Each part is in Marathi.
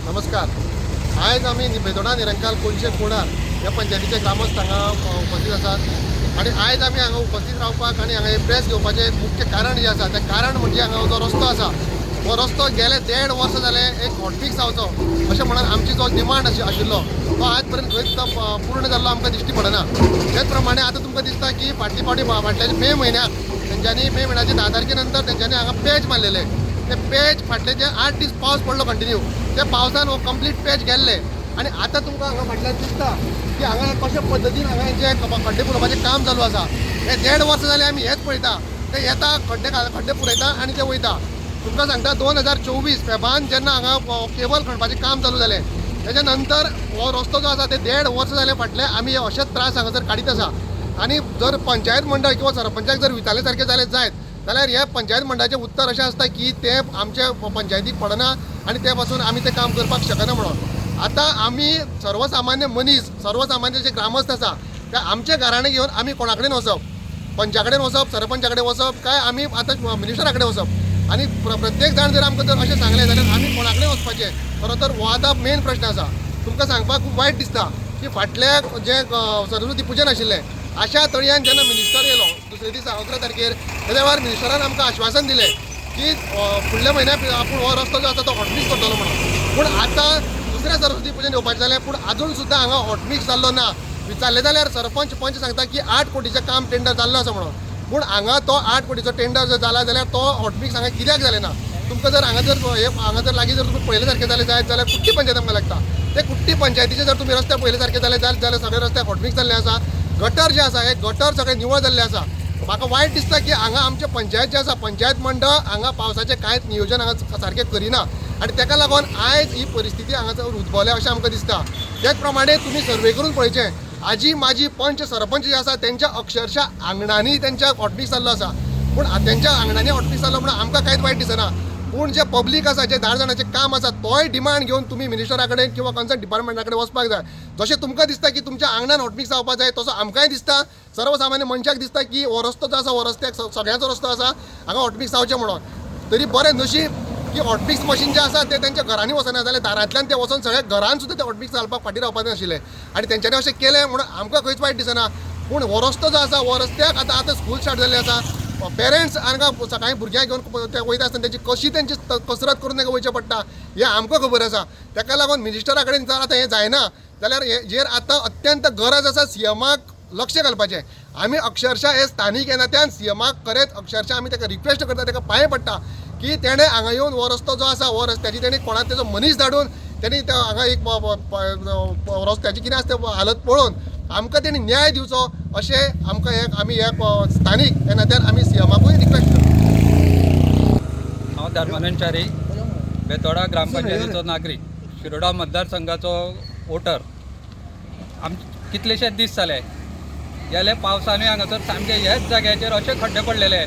नमस्कार. आज आम्ही बेतोडा निरंकाल कोनशे कोणार या पंचायतीचे ग्रामस्थ हांगा उपस्थित आसात आणि आज आम्ही हांगा उपस्थित रावपाक आणि हांगा प्रेस घेवपाचें मुख्य कारण जे आसा तें कारण म्हणजे हांगा जो रस्तो आसा हो रस्तो गेले 1.5 वर्स जाले एक हॉटफिक्स जावचो अशें म्हणून आमची जो डिमांड आशिल्लो तो आज पर्यंत खंयच पूर्ण जाल्लो आमकां दिश्टी पडना. त्याच प्रमाणे आतां तुमकां दिसता की फाटली फाटल्या मे म्हयन्याक तेंच्यांनी मे म्हयन्याचे 10 तारखे नंतर तेंच्यांनी हांगा पॅच मारलेले. ते पॅच फाटले जे 8 दीस पावस पडलो कंटिन्यू त्या पावसान हो कंप्लीट पॅच गेल्ले आणि आता तुमकां हांगा फाटल्यान दिसता की हांगा कशा पद्दतीन हांगा जे खड्डे पुरोवपाचें काम चालू आसा. हे 1.5 वर्स जाले आमी हेच पळयता. ते येता खड्डे पुरयता आणि ते वयता. तुमकां सांगता 2024 फेब्रुवारीन जेन्ना हांगा केबल खणपाचें काम चालू जालें तेच्या नंतर हो रस्तो जो आसा ते 1.5 वर्स जाले फाटले आमी अशेच त्रास हांगासर काडीत आसा. आणि जर पंचायत मंडळ किंवा सरपंचाक जर विचारले सारखे जाले जायत जाल्यार हे पंचायत मंडळाचें उत्तर अशें आसता की ते आमच्या पंचायतीक पडना आणि ते पासून आमी ते काम करपाक शकना म्हणून. आतां आमी सर्वसामान्य मनीस सर्वसामान्य जे ग्रामस्थ आसा ते आमचे घराणे घेवन आमी कोणा कडेन वचप, पंचा कडेन वचप, सरपंचा कडेन वचप काय आमी आतां मिनिस्टरा कडेन वचप. आणि प्रत्येक जाण जर आमकां जर अशें सांगलें जाल्यार आमी कोणा कडेन वचपाचें. खरो तर हो आतां मेन प्रश्न आसा. तुमकां सांगपाक खूब वायट दिसता की फाटल्या जे सरस्वती पुजन आशिल्लें अशा तळयान जेन्ना मिनिस्टर येयलो दुसरे दीस 11 तारखेर तेच्या वेळार मिनिस्टरान आमकां आश्वासन दिलें की फुडल्या म्हयन्याक आपूण हो रस्तो जो आसा तो हॉटमिक्स करतलो म्हणून. पूण आतां दुसऱ्या सरस्वती पुजन येवपाचें जालें पूण आजून सुद्दां हांगा हॉटमिक्स जाल्लो ना. विचारलें जाल्यार सरपंच पंच सांगता की 8 कोटीचें काम टेंडर जाल्लो आसा म्हणून. पूण हांगा तो 8 कोटीचो टेंडर जर जाला जाल्यार तो हॉटमिक्स हांगा कित्याक जालें ना. तुमकां जर हांगा जर लागीं जर तुमी पयले सारकें जालें जायत जाल्यार कुट्टी पंचायत आमकां लागता. ते कुट्टी पंचायतीचे जर तुमी रस्ते पयले सारके जाले जाल्यार सगळे रस्ते हॉटमिक्स जाल्ले आसा. गटर जे आसा हे गटर सगळे निवळ जाल्ले आसा. म्हाका वायट दिसता की हांगा आमचे पंचायत जे आसा पंचायत मंडळ हांगा पावसाचें कांयच नियोजन हांगा सारकें करिना आणि ताका लागून आयज ही परिस्थिती हांगासर उद्भवल्या अशें आमकां दिसता. त्याच प्रमाणे तुमी सर्वे करून पळयचें आजी माजी पंच सरपंच जे आसा तेंच्या अक्षरशः आंगणांनी तेंच्या हॉटमिक्स जाल्लो आसा. पूण तेंच्या आंगणांनी हॉटमिक्स जाल्लो म्हणून आमकां कांयच वायट दिसना. पूण जे पब्लीक आसा जे 10 जाणांचें काम आसा तोय डिमांड घेवन तुमी मिनिस्टरा कडेन किंवा कन्सर्न डिपार्टमेंटा कडेन वचपाक जाय. जशें तुमकां दिसता की तुमच्या आंगणान हॉटमिक्स जावपाक जाय तसो आमकांय दिसता सर्वसामान्य मनशाक दिसता की हो रस्तो जो आसा हो रस्त्याक सगळ्यांचो रस्तो आसा हांगा हॉटमिक्स जावचें म्हणून. तरी बरें नशीब की हॉटमिक्स मशीन जे आसा ते तेंच्या घरांनी वचना जाल्यार दारांतल्यान ते वचून सगळ्या घरान सुद्दां ते हॉटमिक्स घालपाक फाटीं रावपाचें नाशिल्लें आणि तेंच्यांनी अशें केलें म्हणून आमकां खंयच वायट दिसना. पूण हो रस्तो जो आसा हो रस्त्याक आतां स्कूल स्टार्ट जाल्ली आसा. पेरंट्स हांगा सकाळीं भुरग्यांक घेवन ते वयता आसतना तेंची कशी तेंची कसरत करून ताका वयचें पडटा हें आमकां खबर आसा. ताका लागून मिनिस्टरा कडेन जर आतां हें जायना जाल्यार हेजेर आतां अत्यंत गरज आसा सीएमाक लक्ष घालपाचें. आमी अक्षरशः हे स्थानीक नेत्यान सीएमाक खरेंच अक्षरशः आमी ताका रिक्वेस्ट करता ताका पांय पडटा की तेणें हांगा येवन हो रस्तो जो आसा हो रस्त्याची तेणी कोणा तेजो मनीस धाडून तेणी हांगा एक रस्त्याची कितें आसा तें हालत पळोवन आमकां तेणी न्याय दिवचो अशें आमकां आमी स्थानीक ह्या नात्यान आमी सीएमाकूय रिक्वेस्ट करता. हांव धर्मानंद बेतोडा ग्रामपंचायतीचो नागरीक शिरोडा मतदारसंघाचो वोटर. कितलेशेच दीस जाले गेले पावसांनी हांगासर सामके ह्याच जाग्याचेर अशे खड्डे पडलेले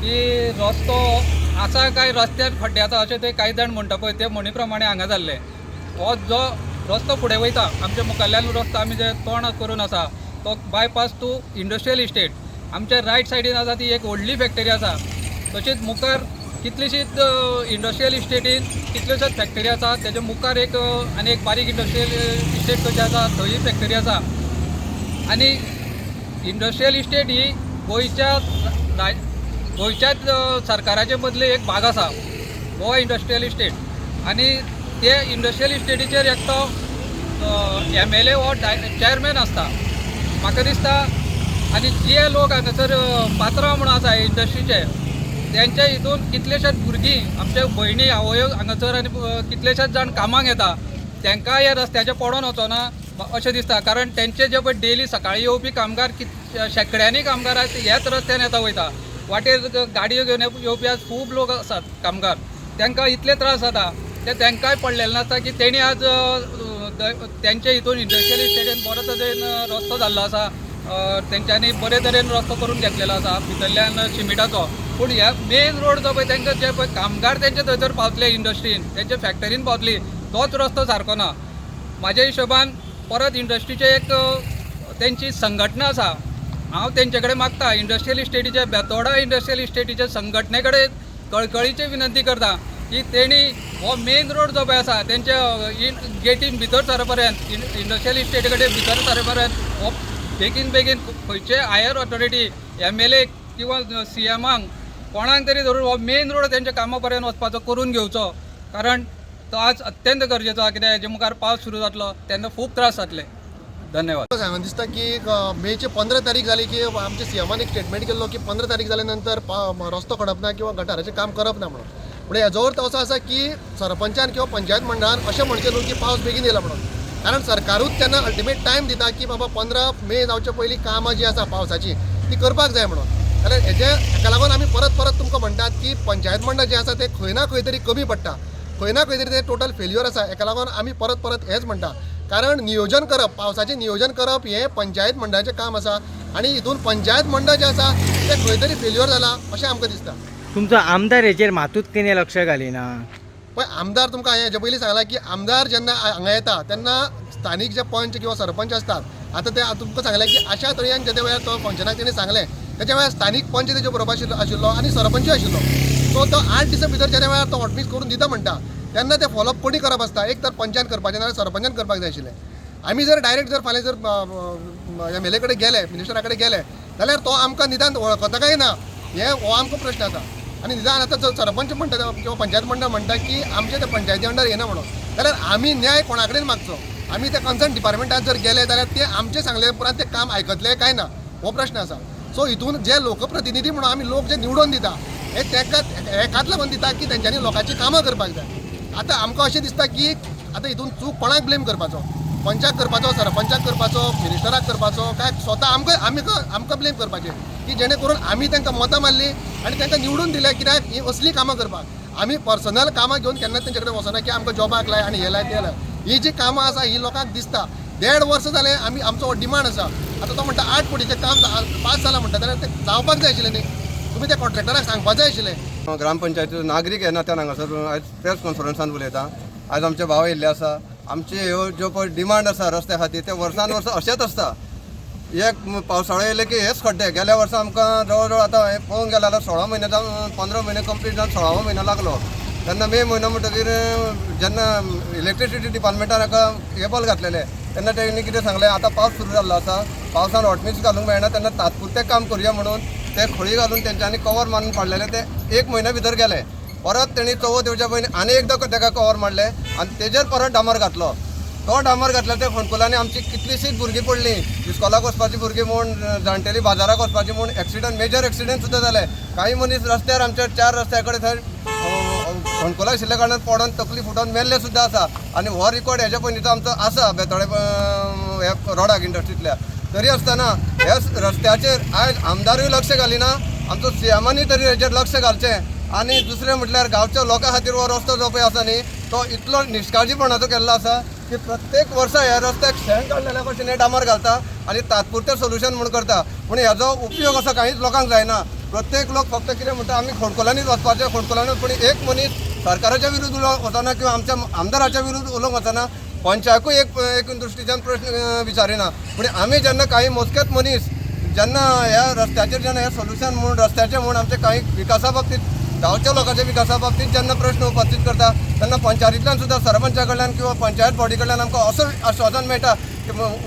की रस्तो आसा काय रस्त्यार खड्डे आसा अशें ते कांय जाण म्हणटा पळय ते म्हणी प्रमाणे हांगा जाल्ले. हो जो रस्तो फुडें वयता आमच्या मुखाल्ल्यान रस्तो आमी जे तोंड करून आसा तो बायपास टू इंडस्ट्रियल इस्टेट. आमच्या रायट सायडीन आसा ती एक व्हडली फॅक्टरी आसा. तशीच मुखार कितलीशीच इंडस्ट्रियल इस्टेटीन कितल्योश्योच फॅक्टरी आसा. तेजे मुखार आनी एक बारीक इंडस्ट्रियल इस्टेट कशी आसा थंय फॅक्टरी आसा. आनी इंडस्ट्रियल इस्टेट ही गोंयच्याच सरकाराचे मदले एक भाग आसा गोवा इंडस्ट्रियल इस्टेट. आनी ते इंडस्ट्रियल इस्टेटीचेर एकटो MLA हो चेअरमॅन आसता म्हाका दिसता. आनी जे लोक हांगासर पात्रांव म्हणून आसा इंडस्ट्रीचे तेंच्या हितून कितलेशेच भुरगीं आमचे भयणी आवयो हांगासर आनी कितलेशेच जाण कामाक येता तांकां ह्या रस्त्याचेर पडोन वचना अशें दिसता. कारण तेंचे जे पळय डेली सकाळीं येवपी कामगार शेकड्यांनी कामगार ह्याच रस्त्यान येता वयता. वाटेर गाडयो घेवन येवपी आज खूब लोक आसात कामगार तांकां इतले त्रास जाता ते तांकांय पडलेले नासता की तेणी आज तेंचे हितून इंडस्ट्रियल इस्टेटीन बरो तरेन रस्तो जाल्लो आसा. तेंच्यांनी बरे तरेन रस्तो करून घेतलेलो आसा भितरल्यान सिमिटाचो. पूण ह्या मेन रोड जो पळय तांकां जे पळय कामगार तेंचे थंयसर पावतले इंडस्ट्रीन तेंचे फॅक्टरीन पावतली तोच रस्तो सारको ना. म्हाज्या हिशोबान परत इंडस्ट्रीचे एक तेंची संघटना आसा हांव तेंचे कडेन मागता इंडस्ट्रियल इस्टेटीचे बेतोडा इंडस्ट्रियल इस्टेटीचे संघटने कडेन कळकळीची विनंती करता की तेणी हो मेन रोड जो पळय आसा तेंच्या गेटीन भितर सर पर्यंत इंडस्ट्रियल इस्टेटी कडेन भितर सर पर्यंत हो बेगीन खंयचे हायर ऑथॉरिटी MLA किंवा CMांक कोणाक तरी धरून हो मेन रोड तेंच्या कामा पर्यंत वचपाचो करून घेवचो, कारण तो आज अत्यंत गरजेचो आहा. कित्याक हेजे मुखार पावस सुरू जातलो तेन्ना खूब त्रास जातले. धन्यवाद. सांगा दिसता की मेची 15 तारीख जाली की आमच्या सीएमान एक स्टेटमेंट केल्लो की 15 तारीख जाल्या नंतर रस्तो खणप ना किंवा गटाराचें काम करप ना म्हणून. पूण हेजो अर्थ असो आसा की सरपंचान किंवा पंचायत मंडळान अशें म्हणचें न्हू की पावस बेगीन येयला म्हणून, कारण सरकारूच तेन्ना अल्टिमेट टायम दिता की बाबा 15 मे जावचे पयलीं कामां जी आसा पावसाची ती करपाक जाय म्हणून. जाल्यार हेका लागून आमी परत तुमकां म्हणटात की पंचायत मंडळ जें आसा तें खंय ना खंय तरी कमी पडटा, खंय ना खंय तरी तें टोटल फेल्युअर आसा. हेका लागून आमी परत हेच म्हणटा, कारण नियोजन करप, पावसाचें नियोजन करप हें पंचायत मंडळाचें काम आसा आनी हितून पंचायत मंडळ जें आसा तें खंय तरी फेल्युअर जाला अशें आमकां दिसता. तुमचो आमदार हेचेर मातूच कितें लक्ष घालिना? पण आमदार तुमकां हांवें हेजे पयलीं सांगलां की आमदार जेन्ना हांगा येता तेन्ना स्थानीक जे पंच किंवा सरपंच असतात, आतां ते तुमकां सांगलें की अशा तरेन जे वेळार तो फंक्शनाक तेणी सांगलें त्याच्या वेळार स्थानीक पंच तेजे बरोबर आशिल्लो आनी सरपंचूय आशिल्लो. सो तो 8 दिसां भितर ज्या वेळार तो हॉटमिक्स करून दिता म्हणटा तेन्ना ते फॉलोअप कोणी करप आसता, एक तर पंचान करपाचें नाजाल्यार सरपंचान करपाक जाय आशिल्लें. आमी जर डायरेक्ट जर फाल्यां जर MLA कडेन गेले, मिनिस्टरा कडेन गेले जाल्यार तो आमकां निदान वळखता काय ना हो आमकां प्रश्न आसा. आनी निदान आतां जर सरपंच म्हणटा किंवा पंचायत मंडळ म्हणटा की आमचे ते पंचायती अंडर येना म्हणून, जाल्यार आमी न्याय कोणा कडेन मागचो? आमी त्या कन्सर्न डिपार्टमेंटात जर गेले जाल्यार ते आमचे सांगले उपरांत ते काम आयकतले काय ना हो प्रश्न आसा. सो हितून जे लोकप्रतिनिधी म्हणून आमी लोक जे निवडून दिता हे हेकाच लागून दिता की तेंच्यांनी लोकांची कामां करपाक जाय. आतां आमकां अशें दिसता की आतां हितून चूक कोणाक ब्लेम करपाचो? पंचाक करपाचो, सरपंचाक करपाचो, मिनिस्टराक करपाचो, काय स्वता आमकां ब्लेम करपाचें की जेणे करून आमी तांकां मतां मारली आनी तांकां निवडून दिलें. कित्याक ही असली कामां करपाक, आमी पर्सनल कामां घेवन केन्ना तेंचे कडेन वचना की आमकां जॉबाक लाय आनी हे लाय ते लाय. ही जी कामां आसा ही लोकांक दिसता. 1.5 वर्स जालें आमी आमचो डिमांड आसा. आतां तो म्हणटा 8 कोटीचें काम पास जालां म्हणटा, जाल्यार तें जावपाक जाय आशिल्लें न्ही. तुमी त्या कॉन्ट्रॅक्टराक सांगपाक जाय आशिल्लें. ग्रामपंचायतीचो नागरीक ह्या नात्यान हांगासर आयज प्रेस कॉन्फरन्सान उलयता. आयज आमचे भाव येयल्ले आसा. आमचे ह्यो ज्यो पळय डिमांड आसा रस्त्या खातीर ते वर्सान वर्स अशेंच आसता. एक पावसाळो येयले की हेच खड्डे. गेल्या वर्सा आमकां जवळ जवळ आतां हें पळोवंक गेल्यार 16 म्हयने जावन 15 म्हयने कंप्लीट जावन 16वो म्हयनो लागलो. तेन्ना मे म्हयनो म्हणटकीर जेन्ना इलेक्ट्रिसिटी डिपार्टमेंटान हाका हे बॉल घातलेले तेन्ना तेणी कितें सांगलें, आतां पावस सुरू जाल्लो आसा, पावसान हॉटमिक्स घालूंक मेळना, तेन्ना तात्पुरतें काम करुया म्हणून ते खळी घालून तेंच्यांनी कवर मारून पाडलेले. ते 1 म्हयन्या भितर गेले. परत तेणी चवथ येवच्या पयलीं आनी एकदां ताका कवर मारले आनी तेजेर परत डांबर घातलो. तो डांबर घातल्या त्या फोंडकुलांनी आमची कितलीशींच भुरगीं पडलीं. इस्कॉलाक वचपाची भुरगीं म्हूण, जाणटेली बाजाराक वचपाची म्हूण एक्सिडंट, मेजर एक्सिडंट सुद्दां जाले. काही मनीस रस्त्यार आमच्या 4 रस्त्या कडेन थंय फोंडकुला आशिल्ल्या कारणान पडोन तकली फुटोन मेल्ले सुद्दां आसा. आनी हो रिकॉर्ड हेच्या पयलींचो आमचो आसा बेतोळे हे रोडाक इंडस्ट्रींतल्या. तरी आसतना ह्या रस्त्याचेर आयज आमदारूय लक्ष घालिना, आमचो सीएमांनी तरी हेचेर लक्ष घालचें. आनी दुसरें म्हटल्यार गांवच्या लोकां खातीर हो रस्तो जो पळय आसा न्ही तो इतलो निश्काळजीपणाचो केल्लो आसा की प्रत्येक वर्सा ह्या रस्त्याक शेण काडलेल्या भशेन हे डांबर घालता आनी तात्पुरतें सोल्युशन म्हूण करता. पूण हेजो उपयोग असो कांयच लोकांक जायना. प्रत्येक लोक फक्त कितें म्हणटा आमी खोडकोलांनीच वचपाचें, खोडकोलांनीच. पूण एक मनीस सरकाराच्या विरुद्ध उलोवंक वचना किंवा आमच्या आमदाराच्या विरुद्ध उलोवंक वचना. पंचायतूय एक दृश्टीच्यान प्रश्न विचारिना. पूण आमी जेन्ना काही मोजकेच मनीस जेन्ना ह्या रस्त्याचेर जेन्ना हे सोल्युशन म्हूण रस्त्याचें म्हूण आमचे काही विकासा बाबतीत गांवच्या लोकांच्या विकासा बाबतीत जेन्ना प्रश्न उपस्थित करता तेन्ना पंचायतींतल्यान सुद्दां सरपंचा कडल्यान किंवा पंचायत बॉडी कडल्यान आमकां असो आश्वासन मेळटा,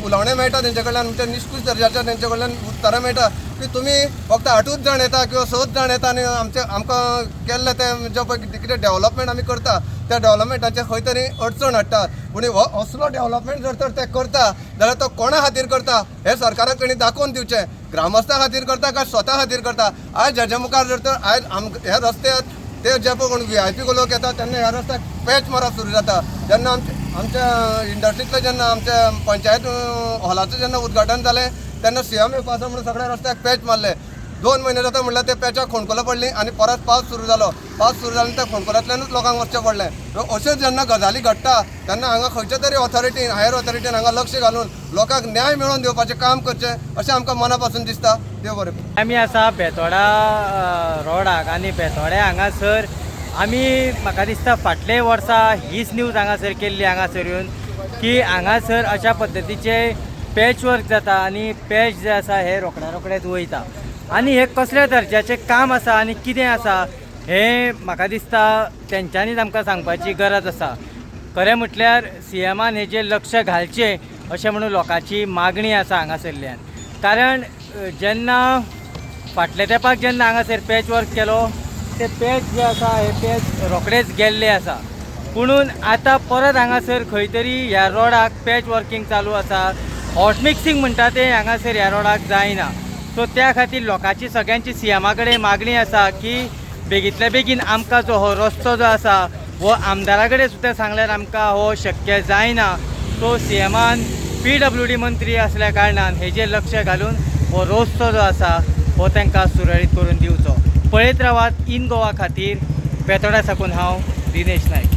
उलोवणें मेळटा तेंचे कडल्यान, म्हणजे निश्कूश दर्जाच्या तेंचे कडल्यान उतरां मेळटा की तुमी फक्त 8च जाण येता किंवा 6च जाण येता आनी आमकां केल्लें तें जें पळय कितें डेव्हलपमेंट आमी करता त्या डेव्हलपमेंटाचें खंय तरी अडचण हाडटात. पूण असलो डेव्हलपमेंट जर तर ते करता जाल्यार तो कोणा खातीर करता हें सरकाराक तेणी दाखोवन दिवचें. ग्रामस्थां खातीर करता काय स्वता खातीर करता? आयज हेच्या मुखार जर तर आयज ह्या रस्त्यात ते जे पळय कोण VIP लोक येता तेन्ना ह्या रस्त्याक पॅच मारप सुरू जाता. जेन्ना आमच्या इंडस्ट्रींतलें जेन्ना आमच्या पंचायत हॉलाचें जेन्ना उद्घाटन जालें तेन्ना CM येवपा म्हणून सगळ्या रस्त्याक पॅच मारले. 2 म्हयने जाता म्हणल्यार ते पॅचाक फोंडकुलां पडलीं आनी परत पावस सुरू जालो. पावस सुरू जालें त्या फोंडकुलांतल्यानूच लोकांक वचचें पडलें. अश्यो जेन्ना गजाली घडटा तेन्ना हांगा खंयच्या तरी ऑथॉरिटीन, हायर ऑथॉरिटीन हांगा लक्ष घालून लोकांक न्याय मेळोवन दिवपाचें काम करचें अशें आमकां मना पासून दिसता. देव बरें. आमी आसा बेतोडा रोडाक आनी बेतोडे हांगासर आमी म्हाका दिसता फाटले वर्सा हीच न्यूज हांगासर केल्ली हांगासर येवन की हांगासर अशा पद्दतीचे पॅच वर्क जाता आनी पॅच जे आसा हे रोखड्या रोखडेच वयता. आनी हे कसल्या दर्जाचें काम आसा आनी कितें आसा हे म्हाका दिसता तेंच्यांनीच आमकां सांगपाची गरज आसा. खरें म्हटल्यार CMान हेजेर लक्ष घालचें अशें म्हणून लोकांची मागणी आसा हांगासरल्यान. कारण जेन्ना फाटल्या तेंपाक जेन्ना हांगासर पॅच वर्क केलो ते पॅच जे आसा हे पॅच रोखडेच गेल्ले आसा. पुणून आतां परत हांगासर खंय तरी ह्या रोडाक पॅच वर्कींग चालू आसा. हॉट मिक्सिंग म्हणटा ते हांगासर ह्या रोडाक जायना. सो त्या खातीर लोकांची सगळ्यांची CMा कडेन मागणी आसा की बेगींतल्या बेगीन आमकां जो हो रस्तो जो आसा हो आमदारा कडेन सुद्दां सांगल्यार आमकां हो शक्य जायना. सो CMान PWD मंत्री असल्या कारणान हेजेर लक्ष घालून हो रस्तो जो आसा हो तांकां सुरळीत करून दिवचो. पळयत रावात इन गोवा खातीर बेतोड्या साकून हांव दिनेश नायक.